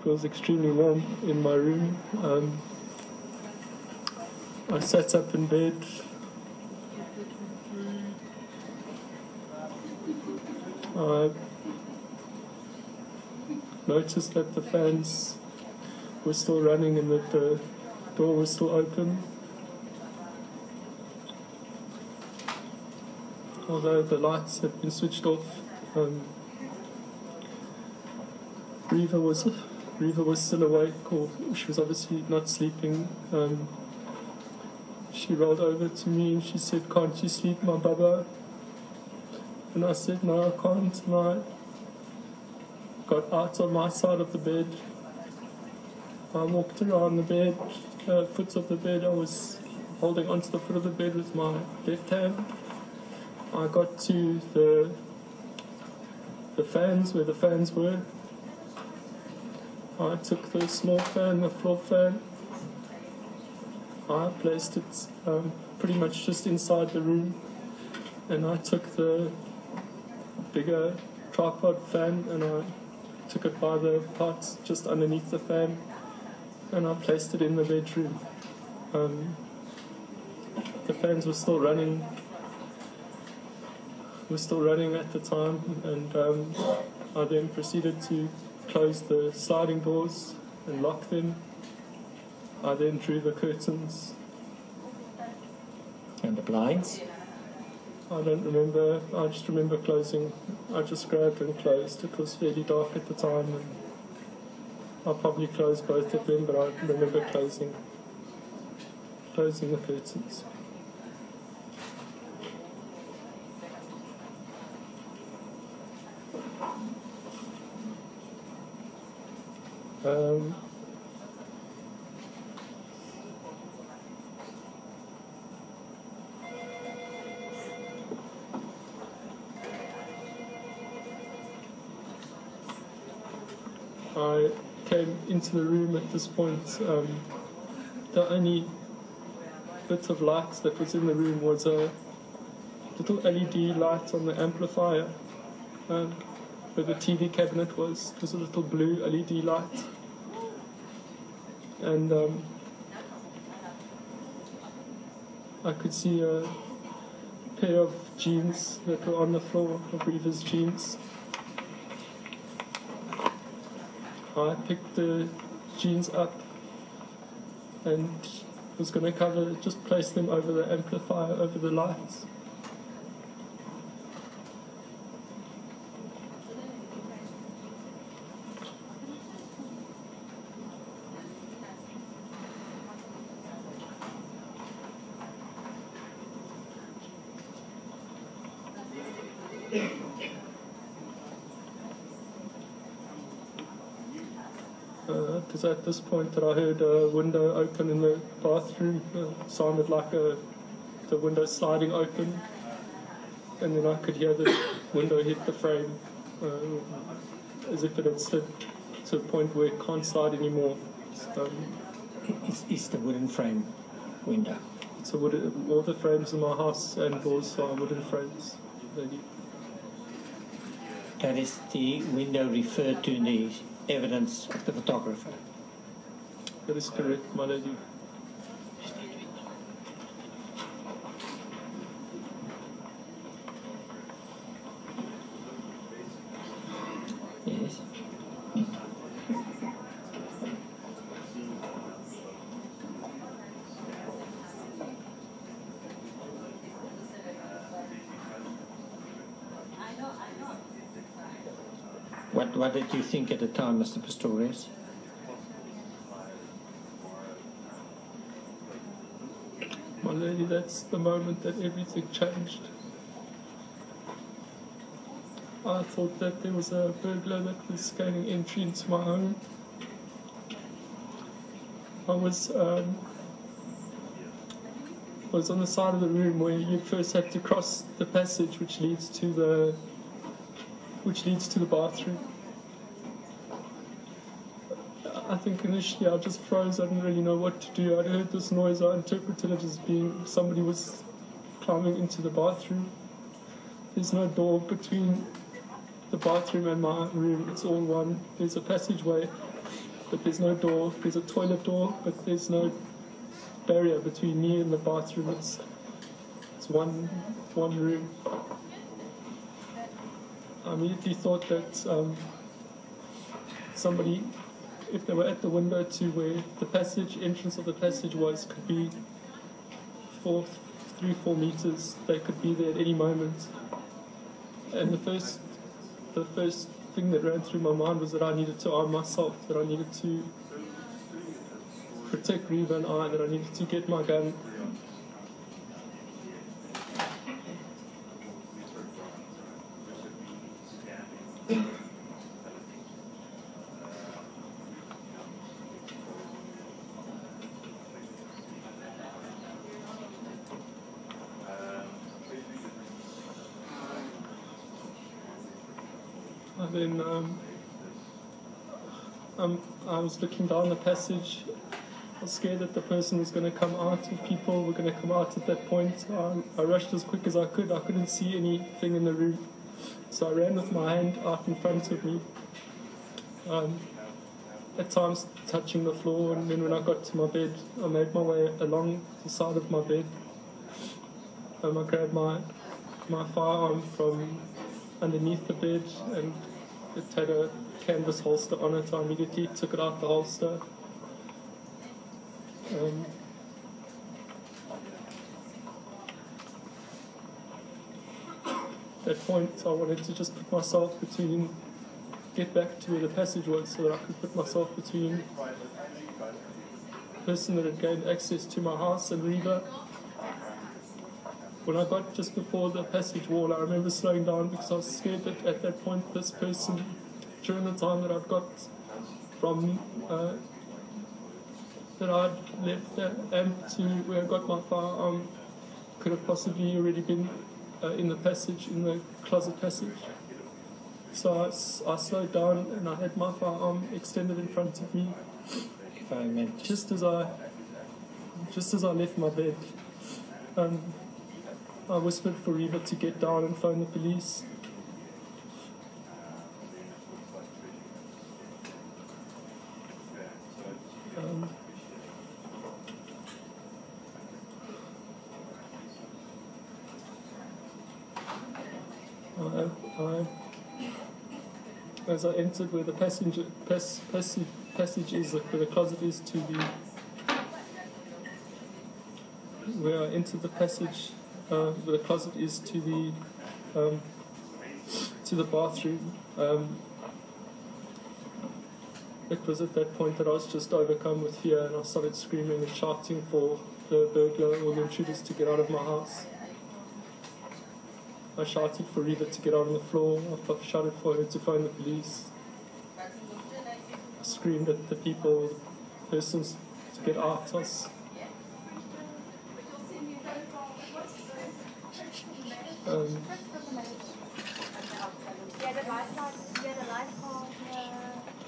was extremely warm in my room. I sat up in bed. I noticed that the fans were still running and that the door was still open. Although the lights had been switched off. Reva was still awake, or she was obviously not sleeping. She rolled over to me and she said, "Can't you sleep, my baba?" And I said, "No, I can't." And I got out on my side of the bed. I walked around the bed, foot of the bed. I was holding onto the foot of the bed with my left hand. I got to the fans, where the fans were. I took the small fan, the floor fan. I placed it pretty much just inside the room, and I took the bigger tripod fan and I took it by the parts just underneath the fan, and I placed it in the bedroom. The fans were still running. At the time, and I then proceeded to close the sliding doors and lock them. I then drew the curtains. And the blinds? I don't remember. I just remember closing. I just grabbed and closed. It was fairly dark at the time, and I probably closed both of them, but I remember closing the curtains. I came into the room at this point. The only bit of light that was in the room was a little LED light on the amplifier, where the TV cabinet was. It was a little blue LED light. And I could see a pair of jeans that were on the floor, of Reva's jeans. I picked the jeans up and was going to just place them over the amplifier, over the lights. Because at this point that I heard a window open in the bathroom. It sounded like the window sliding open, and then I could hear the window hit the frame, as if it had slipped to a point where it can't slide anymore. It's the wooden frame window. It's a wooden. All the frames in my house and doors are wooden frames. That is the window referred to in the evidence of the photographer. That is correct, my lady. Yes. What did you think at the time, Mr. Pistorius? My lady, that's the moment that everything changed. I thought that there was a burglar that was gaining entry into my home. I was on the side of the room where you first had to cross the passage which leads to the bathroom. I think initially I just froze. I didn't really know what to do. I heard this noise. I interpreted it as being somebody was climbing into the bathroom. There's no door between the bathroom and my room. It's all one. There's a passageway but there's no door. There's a toilet door, but there's no barrier between me and the bathroom. It's one room. I immediately thought that somebody, if they were at the window to where the entrance of the passage was, could be 3-4 meters. They could be there at any moment. And the first thing that ran through my mind was that I needed to arm myself, that I needed to protect Reva and I, that I needed to get my gun. And then I was looking down the passage. I was scared that the person was going to come out, or people were going to come out at that point. I rushed as quick as I could. I couldn't see anything in the room, so I ran with my hand out in front of me, at times touching the floor. And then when I got to my bed, I made my way along the side of my bed. I grabbed my firearm from underneath the bed, and it had a canvas holster on it. I immediately took it out the holster. At that point, I wanted to just put myself get back to where the passage was, so that I could put myself between the person that had gained access to my house and Reva. When I got just before the passage wall, I remember slowing down because I was scared that at that point this person, during the time that I'd got from that I'd left that amp to where I got my firearm, could have possibly already been in the passage, in the closet passage. So I slowed down and I had my firearm extended in front of me. If I may, just as I left my bed. I whispered for Reva to get down and phone the police. As I entered where the passage is, where the closet is where I entered the passage, where the closet is to the bathroom. It was at that point that I was just overcome with fear, and I started screaming and shouting for the burglar or the intruders to get out of my house. I shouted for Reva to get out on the floor. I shouted for her to phone the police. I screamed at the persons to get out.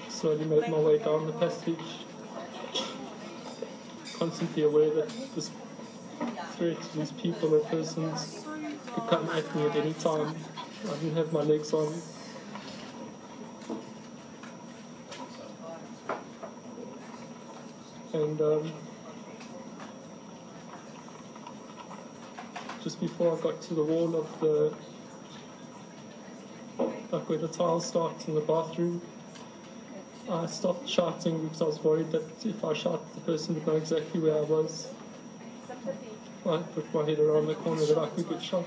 Slowly made my way down the passage, constantly aware that this threat, these people or persons could come at me at any time. I didn't have my legs on. And just before I got to the wall of where the tiles start in the bathroom, I stopped shouting because I was worried that if I shouted, the person would know exactly where I was. I put my head around the corner that I could get shot.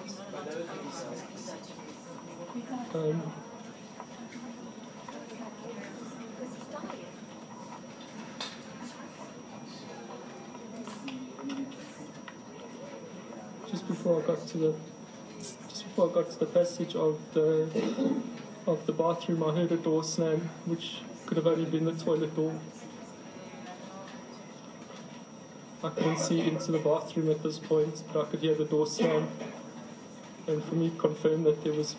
Just before I got to the passage of the bathroom, I heard a door slam, which could have only been the toilet door. I couldn't see into the bathroom at this point, but I could hear the door slam, and for me it confirmed that there was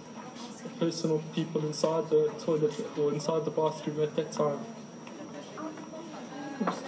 a person or people inside the toilet or inside the bathroom at that time. Oops.